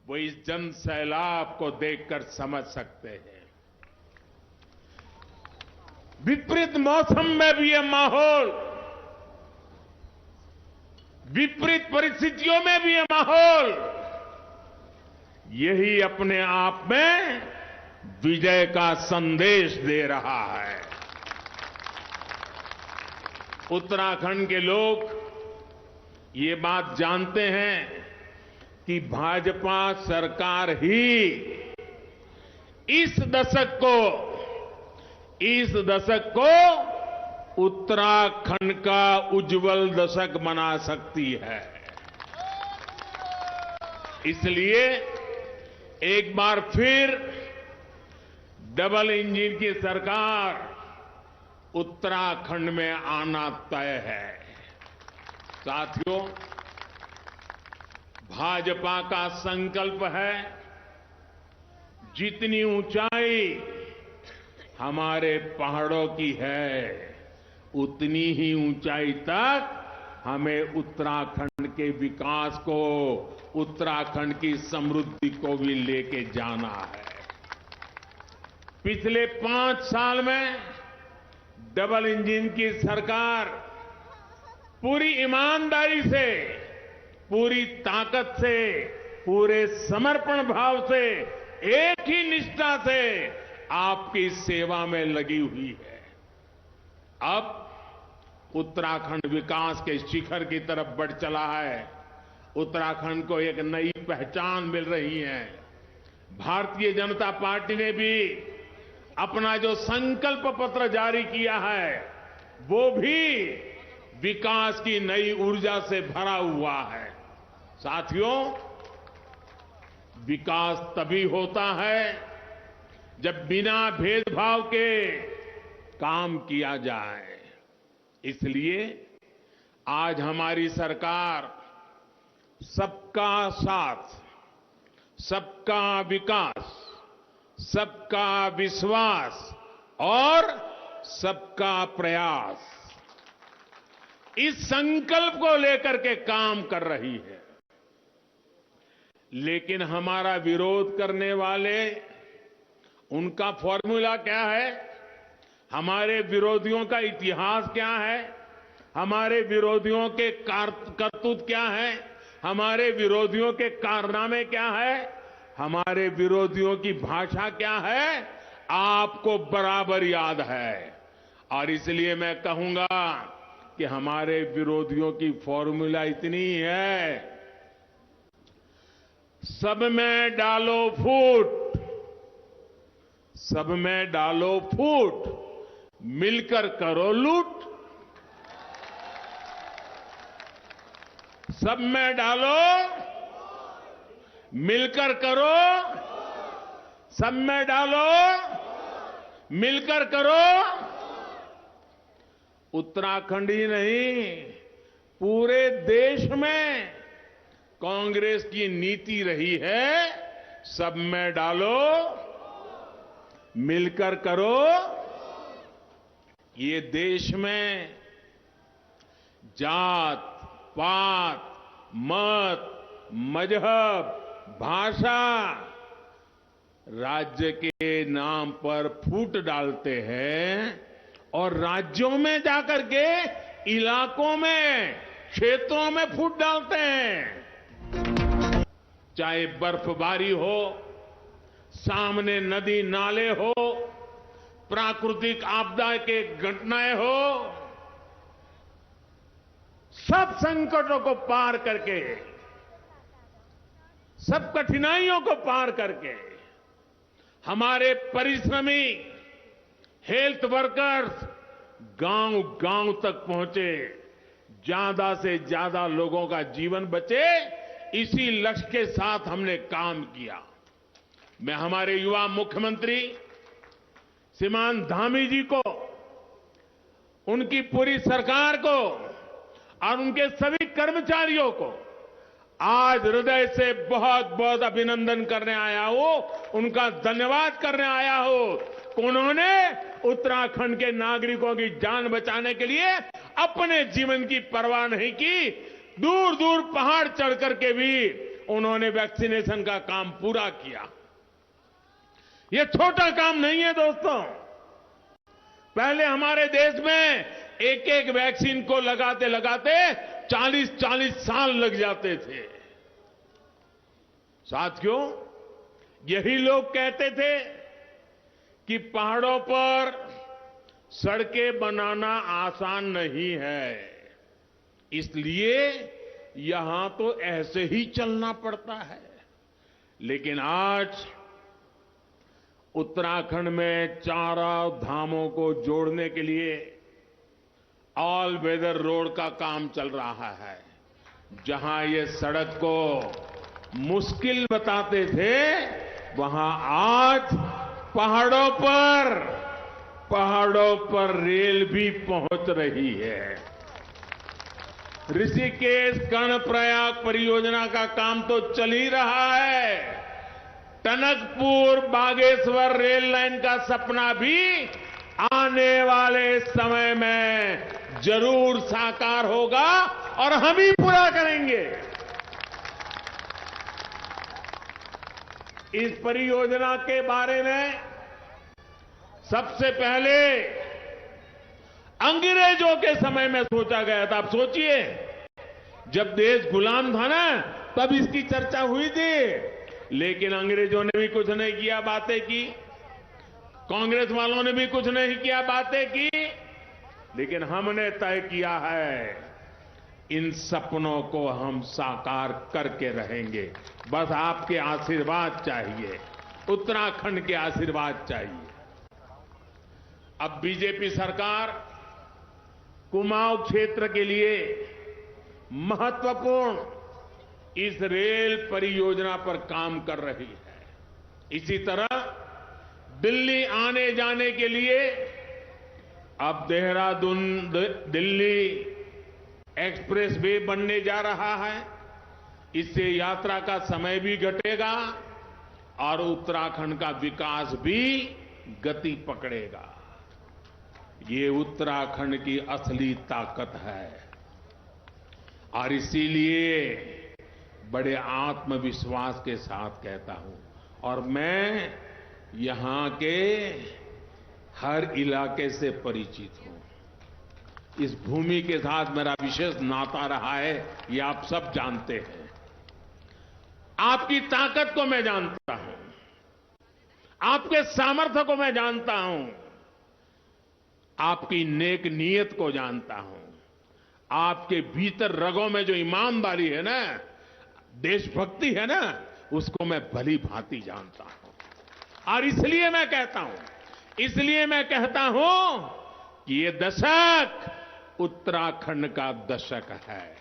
वो इस जन सैलाब को देखकर समझ सकते हैं। विपरीत मौसम में भी ये माहौल, विपरीत परिस्थितियों में भी ये माहौल, यही अपने आप में विजय का संदेश दे रहा है। उत्तराखंड के लोग ये बात जानते हैं कि भाजपा सरकार ही इस दशक को उत्तराखंड का उज्जवल दशक बना सकती है। इसलिए एक बार फिर डबल इंजन की सरकार उत्तराखंड में आना तय है। साथियों, भाजपा का संकल्प है, जितनी ऊंचाई हमारे पहाड़ों की है, उतनी ही ऊंचाई तक हमें उत्तराखंड के विकास को, उत्तराखंड की समृद्धि को भी लेके जाना है। पिछले 5 साल में डबल इंजन की सरकार पूरी ईमानदारी से, पूरी ताकत से, पूरे समर्पण भाव से, एक ही निष्ठा से आपकी सेवा में लगी हुई है। अब उत्तराखंड विकास के शिखर की तरफ बढ़ चला है। उत्तराखंड को एक नई पहचान मिल रही है। भारतीय जनता पार्टी ने भी अपना जो संकल्प पत्र जारी किया है, वो भी विकास की नई ऊर्जा से भरा हुआ है। साथियों, विकास तभी होता है जब बिना भेदभाव के काम किया जाए। इसलिए आज हमारी सरकार सबका साथ, सबका विकास, सबका विश्वास और सबका प्रयास, इस संकल्प को लेकर के काम कर रही है। लेकिन हमारा विरोध करने वाले, उनका फॉर्मूला क्या है, हमारे विरोधियों का इतिहास क्या है, हमारे विरोधियों के करतूत क्या है, हमारे विरोधियों के कारनामे क्या है, हमारे विरोधियों की भाषा क्या है, आपको बराबर याद है। और इसलिए मैं कहूंगा कि हमारे विरोधियों की फॉर्मूला इतनी है, सब में डालो फूट, सब में डालो फूट, मिलकर करो लूट। सब में डालो, मिलकर करो, सब में डालो, मिलकर करो। उत्तराखंड ही नहीं, पूरे देश में कांग्रेस की नीति रही है, सब में डालो, मिलकर करो। ये देश में जात, पात, मत, मजहब, भाषा, राज्य के नाम पर फूट डालते हैं और राज्यों में जाकर के इलाकों में, क्षेत्रों में फूट डालते हैं। चाहे बर्फबारी हो, सामने नदी नाले हो, प्राकृतिक आपदा के घटनाएं हो, सब संकटों को पार करके, सब कठिनाइयों को पार करके हमारे परिश्रमी हेल्थ वर्कर्स गांव-गांव तक पहुंचे, ज्यादा से ज्यादा लोगों का जीवन बचे, इसी लक्ष्य के साथ हमने काम किया। मैं हमारे युवा मुख्यमंत्री श्रीमान धामी जी को, उनकी पूरी सरकार को और उनके सभी कर्मचारियों को आज हृदय से बहुत बहुत अभिनंदन करने आया हूं, उनका धन्यवाद करने आया हूं। उन्होंने उत्तराखंड के नागरिकों की जान बचाने के लिए अपने जीवन की परवाह नहीं की, दूर दूर पहाड़ चढ़ करके भी उन्होंने वैक्सीनेशन का काम पूरा किया। ये छोटा काम नहीं है दोस्तों। पहले हमारे देश में एक एक वैक्सीन को लगाते लगाते 40-40 साल लग जाते थे। साथियों, यही लोग कहते थे कि पहाड़ों पर सड़कें बनाना आसान नहीं है, इसलिए यहां तो ऐसे ही चलना पड़ता है। लेकिन आज उत्तराखंड में चारों धामों को जोड़ने के लिए ऑल वेदर रोड का काम चल रहा है। जहां ये सड़क को मुश्किल बताते थे, वहां आज पहाड़ों पर रेल भी पहुंच रही है। ऋषिकेश कर्णप्रयाग परियोजना का काम तो चल ही रहा है। टनकपुर बागेश्वर रेल लाइन का सपना भी आने वाले समय में जरूर साकार होगा और हम ही पूरा करेंगे। इस परियोजना के बारे में सबसे पहले अंग्रेजों के समय में सोचा गया था। आप सोचिए, जब देश गुलाम था ना, तब इसकी चर्चा हुई थी। लेकिन अंग्रेजों ने भी कुछ नहीं किया, बातें की। कांग्रेस वालों ने भी कुछ नहीं किया, बातें की। लेकिन हमने तय किया है, इन सपनों को हम साकार करके रहेंगे। बस आपके आशीर्वाद चाहिए, उत्तराखंड के आशीर्वाद चाहिए। अब बीजेपी सरकार कुमाऊं क्षेत्र के लिए महत्वपूर्ण इस रेल परियोजना पर काम कर रही है। इसी तरह दिल्ली आने जाने के लिए अब देहरादून दिल्ली एक्सप्रेस वे बनने जा रहा है। इससे यात्रा का समय भी घटेगा और उत्तराखंड का विकास भी गति पकड़ेगा। ये उत्तराखंड की असली ताकत है और इसीलिए बड़े आत्मविश्वास के साथ कहता हूं, और मैं यहां के हर इलाके से परिचित हूं। इस भूमि के साथ मेरा विशेष नाता रहा है, ये आप सब जानते हैं। आपकी ताकत को मैं जानता हूं, आपके सामर्थ्य को मैं जानता हूं, आपकी नेक नीयत को जानता हूं, आपके भीतर रगों में जो ईमानदारी है ना, देशभक्ति है ना, उसको मैं भली भांति जानता हूं। और इसलिए मैं कहता हूं कि ये दशक उत्तराखंड का दशक है।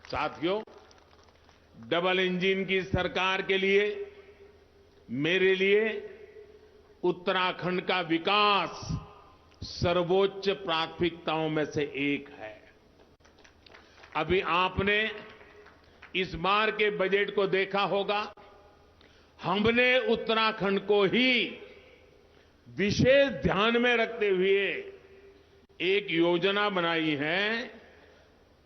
साथियों, डबल इंजन की सरकार के लिए, मेरे लिए उत्तराखंड का विकास सर्वोच्च प्राथमिकताओं में से एक है। अभी आपने इस बार के बजट को देखा होगा। हमने उत्तराखंड को ही विशेष ध्यान में रखते हुए एक योजना बनाई है,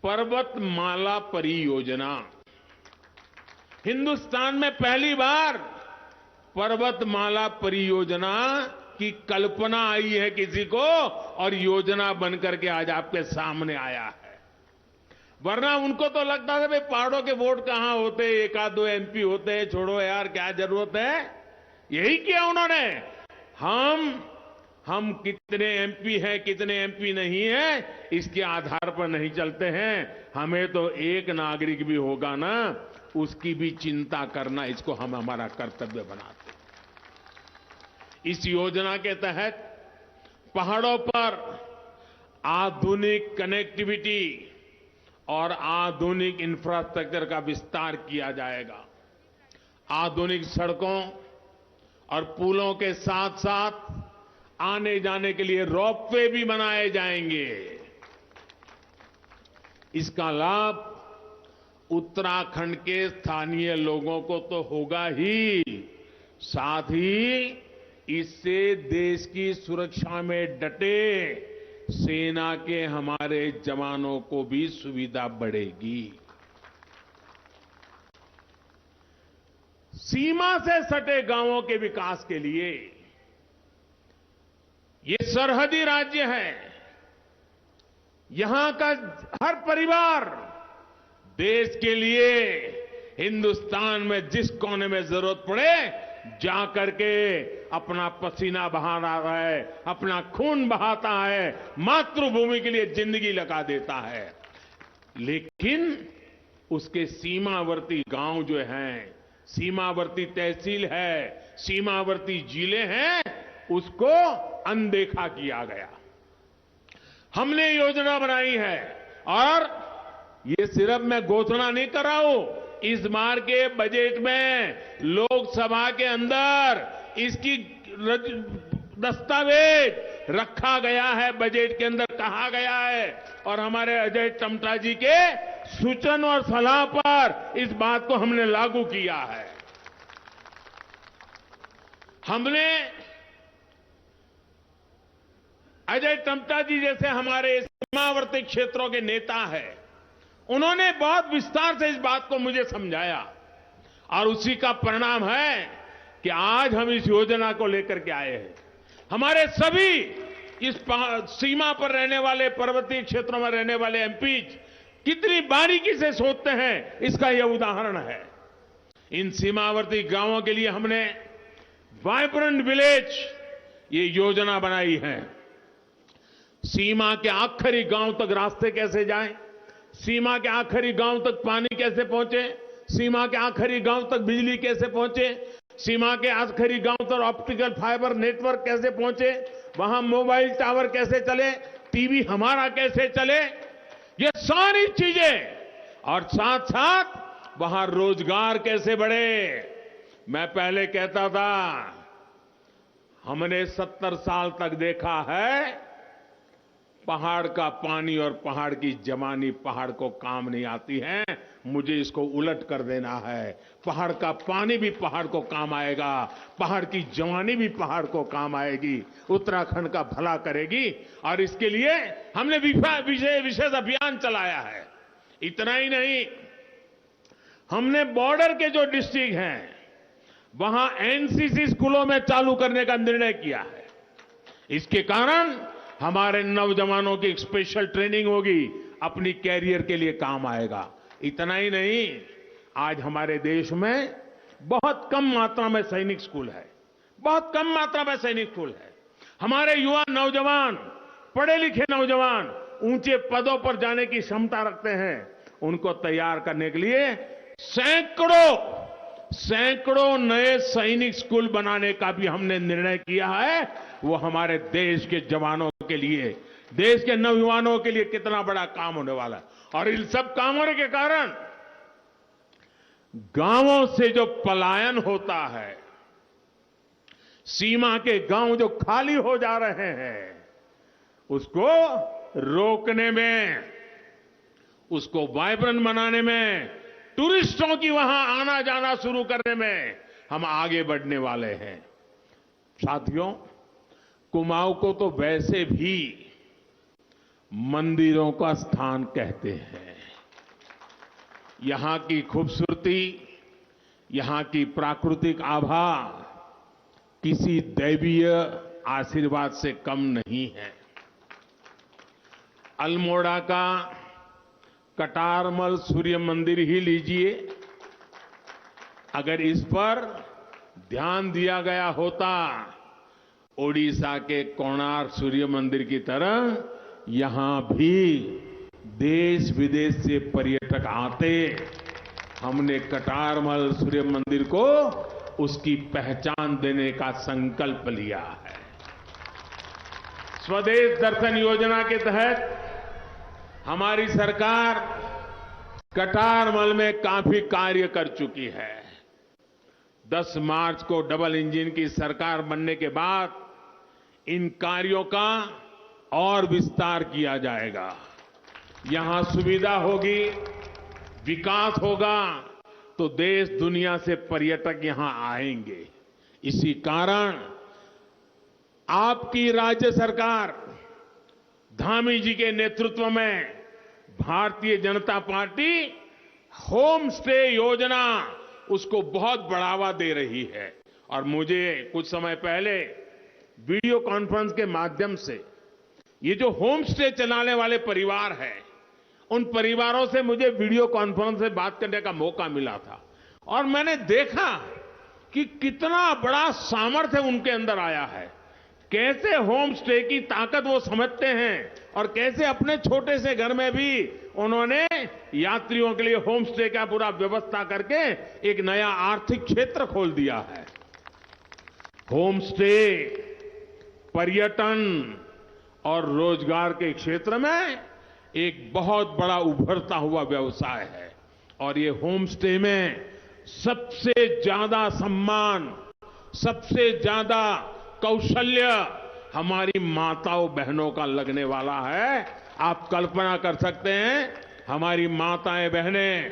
पर्वतमाला परियोजना। हिंदुस्तान में पहली बार पर्वतमाला परियोजना की कल्पना आई है किसी को, और योजना बनकर के आज आपके सामने आया है। वरना उनको तो लगता था भाई पहाड़ों के वोट कहां होते, एक आध दो एमपी होते हैं, छोड़ो यार क्या जरूरत है। यही किया उन्होंने। हम कितने एमपी हैं, कितने एमपी नहीं है, इसके आधार पर नहीं चलते हैं। हमें तो एक नागरिक भी होगा ना, उसकी भी चिंता करना, इसको हम हमारा कर्तव्य बनाते हैं। इस योजना के तहत पहाड़ों पर आधुनिक कनेक्टिविटी और आधुनिक इंफ्रास्ट्रक्चर का विस्तार किया जाएगा। आधुनिक सड़कों और पुलों के साथ साथ आने जाने के लिए रोपवे भी बनाए जाएंगे। इसका लाभ उत्तराखंड के स्थानीय लोगों को तो होगा ही, साथ ही इससे देश की सुरक्षा में डटे सेना के हमारे जवानों को भी सुविधा बढ़ेगी। सीमा से सटे गांवों के विकास के लिए, ये सरहदी राज्य है, यहां का हर परिवार देश के लिए हिंदुस्तान में जिस कोने में जरूरत पड़े जाकर के अपना पसीना बहाता है, अपना खून बहाता है, मातृभूमि के लिए जिंदगी लगा देता है। लेकिन उसके सीमावर्ती गांव जो हैं, सीमावर्ती तहसील है, सीमावर्ती जिले हैं, उसको अनदेखा किया गया। हमने योजना बनाई है और ये सिर्फ मैं घोषणा नहीं कर रहा हूं, इस बार के बजट में लोकसभा के अंदर इसकी दस्तावेज रखा गया है, बजट के अंदर कहा गया है और हमारे अजय टम्टा जी के सूचन और सलाह पर इस बात को हमने लागू किया है। हमने अजय टम्टा जी जैसे हमारे सीमावर्ती क्षेत्रों के नेता हैं, उन्होंने बहुत विस्तार से इस बात को मुझे समझाया और उसी का परिणाम है कि आज हम इस योजना को लेकर के आए हैं। हमारे सभी इस सीमा पर रहने वाले, पर्वतीय क्षेत्रों में रहने वाले एमपीज कितनी बारीकी से सोचते हैं, इसका यह उदाहरण है। इन सीमावर्ती गांवों के लिए हमने वाइब्रेंट विलेज ये योजना बनाई है। सीमा के आखिरी गांव तक रास्ते कैसे जाएं, सीमा के आखिरी गांव तक पानी कैसे पहुंचे, सीमा के आखिरी गांव तक बिजली कैसे पहुंचे, सीमा के आखिरी गांव तक ऑप्टिकल फाइबर नेटवर्क कैसे पहुंचे, वहां मोबाइल टावर कैसे चले, टीवी हमारा कैसे चले, ये सारी चीजें और साथ साथ वहां रोजगार कैसे बढ़े। मैं पहले कहता था, हमने 70 साल तक देखा है पहाड़ का पानी और पहाड़ की जवानी पहाड़ को काम नहीं आती है, मुझे इसको उलट कर देना है। पहाड़ का पानी भी पहाड़ को काम आएगा, पहाड़ की जवानी भी पहाड़ को काम आएगी, उत्तराखंड का भला करेगी। और इसके लिए हमने विशेष अभियान चलाया है। इतना ही नहीं, हमने बॉर्डर के जो डिस्ट्रिक्ट हैं वहां एनसीसी स्कूलों में चालू करने का निर्णय किया है। इसके कारण हमारे नौजवानों की एक स्पेशल ट्रेनिंग होगी, अपनी कैरियर के लिए काम आएगा। इतना ही नहीं, आज हमारे देश में बहुत कम मात्रा में सैनिक स्कूल है, बहुत कम मात्रा में सैनिक स्कूल है। हमारे युवा नौजवान, पढ़े लिखे नौजवान ऊंचे पदों पर जाने की क्षमता रखते हैं, उनको तैयार करने के लिए सैकड़ों नए सैनिक स्कूल बनाने का भी हमने निर्णय किया है। वो हमारे देश के जवानों के लिए, देश के नौजवानों के लिए कितना बड़ा काम होने वाला है। और इन सब कामों के कारण गांवों से जो पलायन होता है, सीमा के गांव जो खाली हो जा रहे हैं, उसको रोकने में, उसको वाइब्रेंट बनाने में, टूरिस्टों की वहां आना जाना शुरू करने में हम आगे बढ़ने वाले हैं। साथियों, कुमाऊं को तो वैसे भी मंदिरों का स्थान कहते हैं। यहां की खूबसूरती, यहां की प्राकृतिक आभा किसी दैवीय आशीर्वाद से कम नहीं है। अल्मोड़ा का कटारमल सूर्य मंदिर ही लीजिए, अगर इस पर ध्यान दिया गया होता, ओडिशा के कोणार्क सूर्य मंदिर की तरह यहां भी देश विदेश से पर्यटक आते। हमने कटारमल सूर्य मंदिर को उसकी पहचान देने का संकल्प लिया है। स्वदेश दर्शन योजना के तहत हमारी सरकार कटारमल में काफी कार्य कर चुकी है। 10 मार्च को डबल इंजन की सरकार बनने के बाद इन कार्यों का और विस्तार किया जाएगा। यहां सुविधा होगी, विकास होगा, तो देश दुनिया से पर्यटक यहां आएंगे। इसी कारण आपकी राज्य सरकार धामी जी के नेतृत्व में Bharatiya Janata party home stay योजना उसको बहुत बढ़ावा दे रही है। और मुझे कुछ समय पहले वीडियो कॉन्फ्रेंस के माध्यम से ये जो होम स्टे चलाने वाले परिवार हैं, उन परिवारों से मुझे वीडियो कॉन्फ्रेंस से बात करने का मौका मिला था और मैंने देखा कि कितना बड़ा सामर्थ्य उनके अंदर आया है, कैसे होम स्टे की ताकत वो समझते हैं और कैसे अपने छोटे से घर में भी उन्होंने यात्रियों के लिए होम स्टे का पूरा व्यवस्था करके एक नया आर्थिक क्षेत्र खोल दिया है। होम स्टे पर्यटन और रोजगार के क्षेत्र में एक बहुत बड़ा उभरता हुआ व्यवसाय है और ये होम स्टे में सबसे ज्यादा सम्मान, सबसे ज्यादा कौशल्य हमारी माताओं बहनों का लगने वाला है। आप कल्पना कर सकते हैं, हमारी माताएं बहनें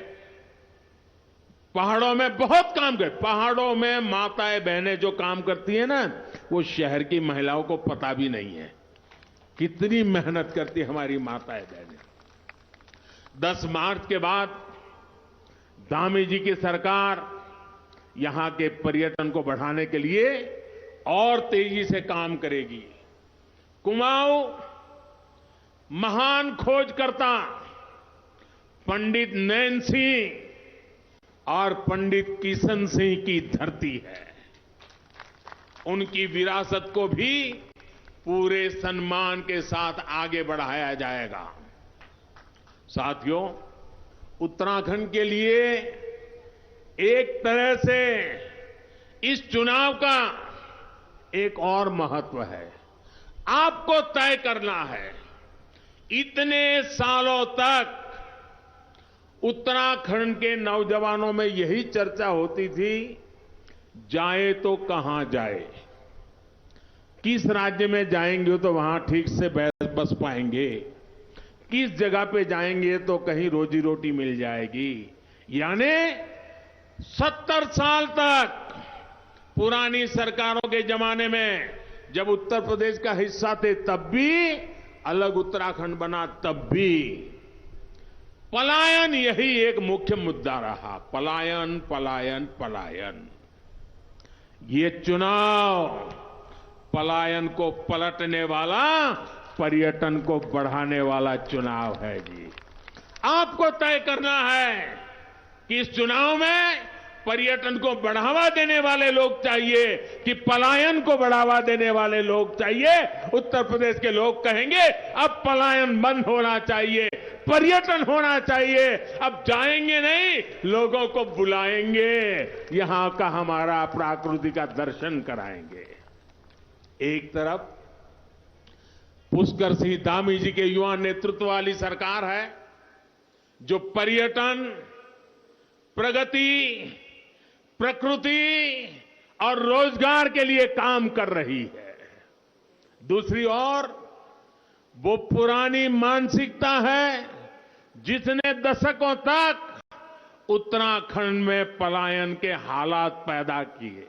पहाड़ों में बहुत काम करती, पहाड़ों में माताएं बहनें जो काम करती हैं ना, वो शहर की महिलाओं को पता भी नहीं है कितनी मेहनत करती हमारी माताएं बहनें। 10 मार्च के बाद धामी जी की सरकार यहां के पर्यटन को बढ़ाने के लिए और तेजी से काम करेगी। कुमाऊं महान खोजकर्ता पंडित नैन सिंह और पंडित किशन सिंह की धरती है। उनकी विरासत को भी पूरे सम्मान के साथ आगे बढ़ाया जाएगा। साथियों, उत्तराखंड के लिए एक तरह से इस चुनाव का एक और महत्व है। आपको तय करना है, इतने सालों तक उत्तराखंड के नौजवानों में यही चर्चा होती थी, जाए तो कहां जाए, किस राज्य में जाएंगे तो वहां ठीक से बस पाएंगे, किस जगह पे जाएंगे तो कहीं रोजी रोटी मिल जाएगी। यानी 70 साल तक पुरानी सरकारों के जमाने में जब उत्तर प्रदेश का हिस्सा थे तब भी, अलग उत्तराखंड बना तब भी पलायन यही एक मुख्य मुद्दा रहा। पलायन पलायन पलायन। ये चुनाव पलायन को पलटने वाला, पर्यटन को बढ़ाने वाला चुनाव है जी। आपको तय करना है कि इस चुनाव में पर्यटन को बढ़ावा देने वाले लोग चाहिए कि पलायन को बढ़ावा देने वाले लोग चाहिए। उत्तर प्रदेश के लोग कहेंगे अब पलायन बंद होना चाहिए, पर्यटन होना चाहिए। अब जाएंगे नहीं, लोगों को बुलाएंगे, यहां का हमारा प्रकृति का दर्शन कराएंगे। एक तरफ पुष्कर सिंह धामी जी के युवा नेतृत्व वाली सरकार है जो पर्यटन, प्रगति, प्रकृति और रोजगार के लिए काम कर रही है। दूसरी ओर वो पुरानी मानसिकता है जिसने दशकों तक उत्तराखंड में पलायन के हालात पैदा किए।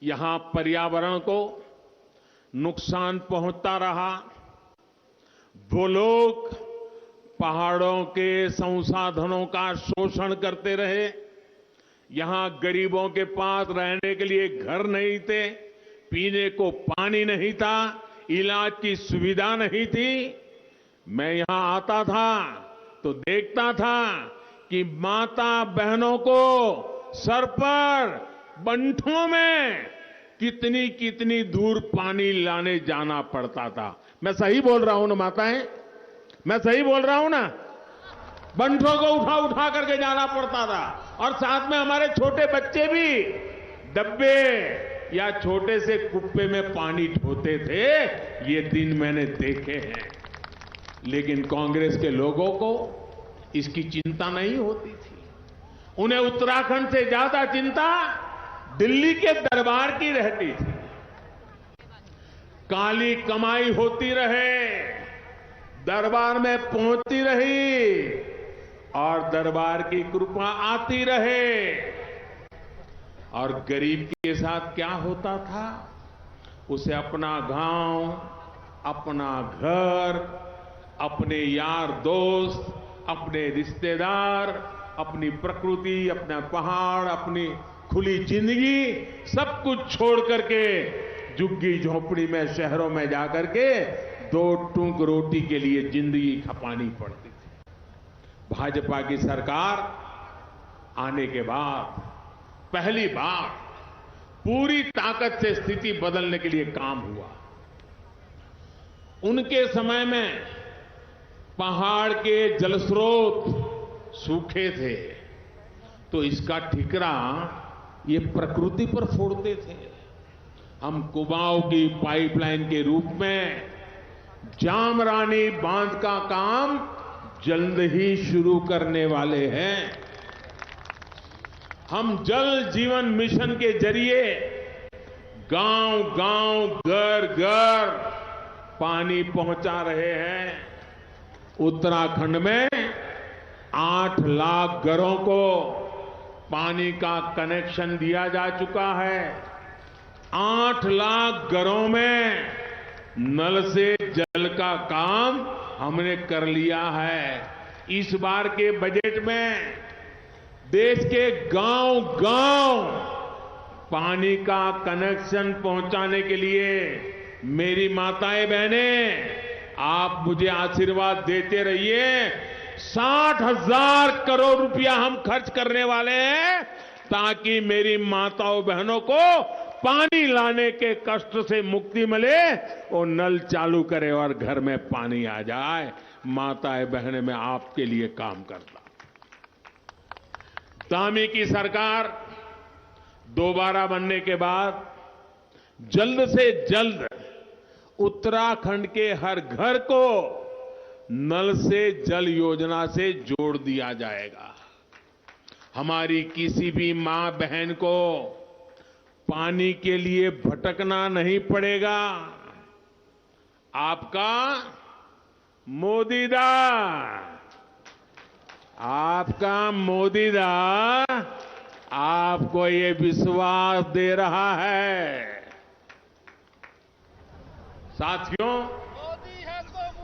यहां पर्यावरण को नुकसान पहुंचता रहा, वो लोग पहाड़ों के संसाधनों का शोषण करते रहे, यहां गरीबों के पास रहने के लिए घर नहीं थे, पीने को पानी नहीं था, इलाज की सुविधा नहीं थी। मैं यहां आता था तो देखता था कि माता बहनों को सर पर बंठों में कितनी कितनी दूर पानी लाने जाना पड़ता था। मैं सही बोल रहा हूं ना माताएं? मैं सही बोल रहा हूं ना? बंठों को उठा उठा करके जाना पड़ता था और साथ में हमारे छोटे बच्चे भी डब्बे या छोटे से कुप्पे में पानी ढोते थे। ये दिन मैंने देखे हैं। लेकिन कांग्रेस के लोगों को इसकी चिंता नहीं होती थी। उन्हें उत्तराखंड से ज्यादा चिंता दिल्ली के दरबार की रहती थी। काली कमाई होती रहे, दरबार में पहुंचती रही और दरबार की कृपा आती रहे। और गरीब के साथ क्या होता था? उसे अपना गांव, अपना घर, अपने यार दोस्त, अपने रिश्तेदार अपनी प्रकृति, अपना पहाड़, अपनी खुली जिंदगी सब कुछ छोड़ करके झुग्गी झोपड़ी में शहरों में जाकर के 2 टूक रोटी के लिए जिंदगी खपानी पड़ती थी। भाजपा की सरकार आने के बाद पहली बार पूरी ताकत से स्थिति बदलने के लिए काम हुआ। उनके समय में पहाड़ के जलस्रोत सूखे थे, तो इसका ठिकरा ये प्रकृति पर फोड़ते थे। हम कुमाऊं की पाइपलाइन के रूप में जामरानी बांध का काम जल्द ही शुरू करने वाले हैं। हम जल जीवन मिशन के जरिए गांव-गांव, घर-घर पानी पहुंचा रहे हैं। उत्तराखंड में 8 लाख घरों को पानी का कनेक्शन दिया जा चुका है। 8 लाख घरों में नल से जल का काम हमने कर लिया है। इस बार के बजट में देश के गांव-गांव पानी का कनेक्शन पहुंचाने के लिए मेरी माताएं बहनें, आप मुझे आशीर्वाद देते रहिए। 60,000 करोड़ रुपया हम खर्च करने वाले हैं ताकि मेरी माताओं बहनों को पानी लाने के कष्ट से मुक्ति मिले और नल चालू करे और घर में पानी आ जाए। माताएं बहनें, मैं आपके लिए काम करता। धामी की सरकार दोबारा बनने के बाद जल्द से जल्द उत्तराखंड के हर घर को नल से जल योजना से जोड़ दिया जाएगा। हमारी किसी भी मां बहन को पानी के लिए भटकना नहीं पड़ेगा। आपका मोदीदा, आपका मोदीदा आपको ये विश्वास दे रहा है। साथियों,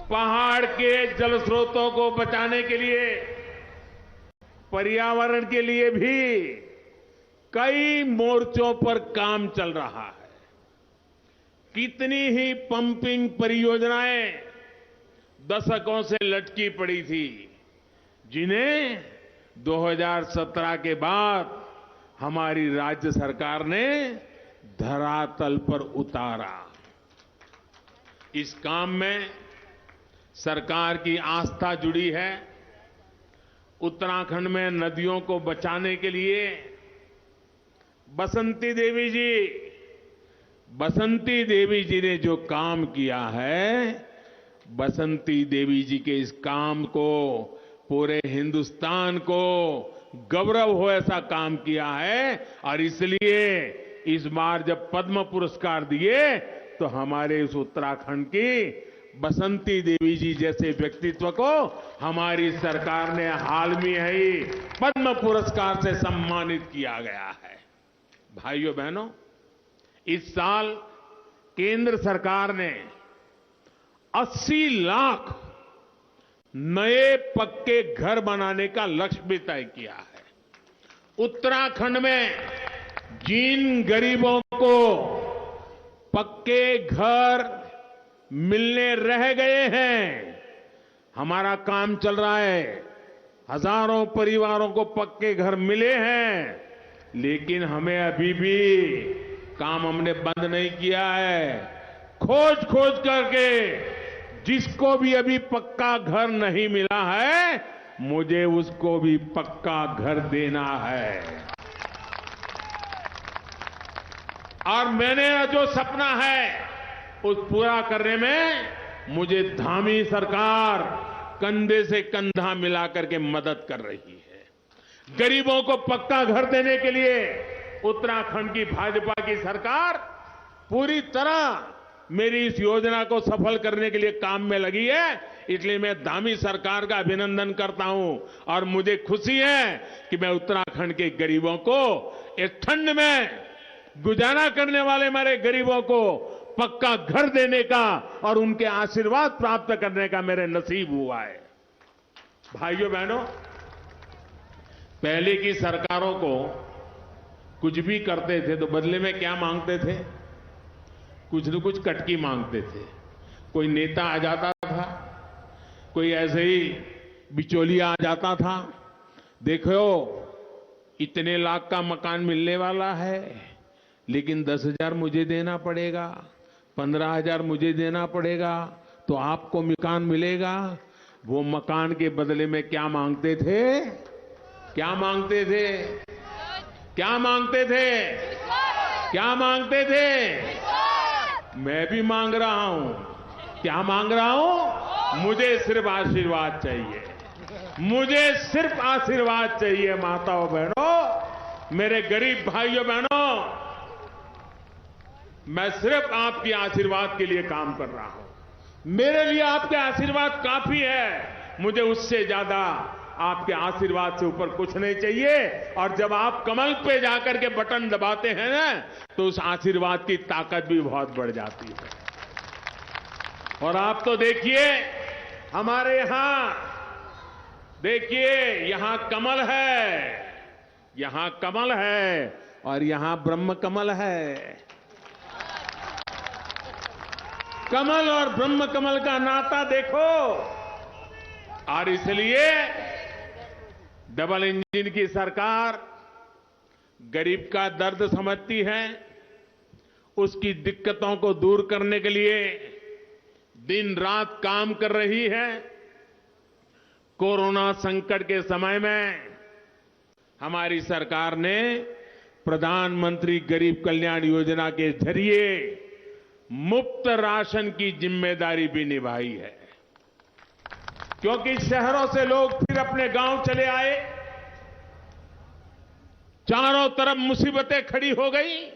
पहाड़ के जल स्रोतों को बचाने के लिए, पर्यावरण के लिए भी कई मोर्चों पर काम चल रहा है। कितनी ही पंपिंग परियोजनाएं दशकों से लटकी पड़ी थी, जिन्हें 2017 के बाद हमारी राज्य सरकार ने धरातल पर उतारा। इस काम में सरकार की आस्था जुड़ी है। उत्तराखंड में नदियों को बचाने के लिए बसंती देवी जी ने जो काम किया है, बसंती देवी जी के इस काम को पूरे हिंदुस्तान को गौरव हो ऐसा काम किया है। और इसलिए इस बार जब पद्म पुरस्कार दिए तो हमारे इस उत्तराखंड की बसंती देवी जी जैसे व्यक्तित्व को हमारी सरकार ने हाल में ही पद्म पुरस्कार से सम्मानित किया गया है। भाइयों बहनों, इस साल केंद्र सरकार ने 80 लाख नए पक्के घर बनाने का लक्ष्य भी तय किया है। उत्तराखंड में जिन गरीबों को पक्के घर मिलने रह गए हैं, हमारा काम चल रहा है। हजारों परिवारों को पक्के घर मिले हैं, लेकिन हमें अभी भी काम हमने बंद नहीं किया है। खोज करके जिसको भी अभी पक्का घर नहीं मिला है, मुझे उसको भी पक्का घर देना है। और मैंने जो सपना है उस पूरा करने में मुझे धामी सरकार कंधे से कंधा मिलाकर के मदद कर रही है। गरीबों को पक्का घर देने के लिए उत्तराखंड की भाजपा की सरकार पूरी तरह मेरी इस योजना को सफल करने के लिए काम में लगी है। इसलिए मैं धामी सरकार का अभिनंदन करता हूं और मुझे खुशी है कि मैं उत्तराखंड के गरीबों को इस ठंड में गुजारा करने वाले मेरे गरीबों को पक्का घर देने का और उनके आशीर्वाद प्राप्त करने का मेरे नसीब हुआ है। भाइयों बहनों, पहले की सरकारों को कुछ भी करते थे तो बदले में क्या मांगते थे? कुछ न कुछ कटकी मांगते थे। कोई नेता आ जाता था, कोई ऐसे ही बिचौलिया आ जाता था, देखो इतने लाख का मकान मिलने वाला है, लेकिन 10,000 मुझे देना पड़ेगा, 15,000 मुझे देना पड़ेगा, तो आपको मकान मिलेगा। वो मकान के बदले में क्या मांगते थे? क्या मांगते थे? क्या मांगते थे? क्या मांगते थे? मैं भी मांग रहा हूं। क्या मांग रहा हूं? मुझे सिर्फ आशीर्वाद चाहिए। मुझे सिर्फ आशीर्वाद चाहिए। माताओं बहनों, मेरे गरीब भाइयों बहनों, मैं सिर्फ आपके आशीर्वाद के लिए काम कर रहा हूं। मेरे लिए आपके आशीर्वाद काफी है। मुझे उससे ज्यादा आपके आशीर्वाद से ऊपर कुछ नहीं चाहिए। और जब आप कमल पे जाकर के बटन दबाते हैं ना, तो उस आशीर्वाद की ताकत भी बहुत बढ़ जाती है। और आप तो देखिए, हमारे यहां देखिए, यहां कमल है, यहां कमल है और यहां ब्रह्म कमल है। कमल और ब्रह्म कमल का नाता देखो। और इसलिए डबल इंजन की सरकार गरीब का दर्द समझती है, उसकी दिक्कतों को दूर करने के लिए दिन रात काम कर रही है। कोरोना संकट के समय में हमारी सरकार ने प्रधानमंत्री गरीब कल्याण योजना के जरिए मुफ्त राशन की जिम्मेदारी भी निभाई है। क्योंकि शहरों से लोग फिर अपने गांव चले आए, चारों तरफ मुसीबतें खड़ी हो गई,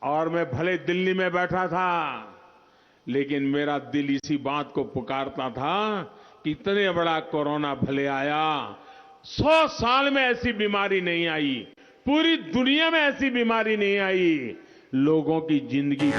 और मैं भले दिल्ली में बैठा था, लेकिन मेरा दिल इसी बात को पुकारता था कि इतने बड़ा कोरोना भले आया, 100 साल में ऐसी बीमारी नहीं आई, पूरी दुनिया में ऐसी बीमारी नहीं आई, लोगों की जिंदगी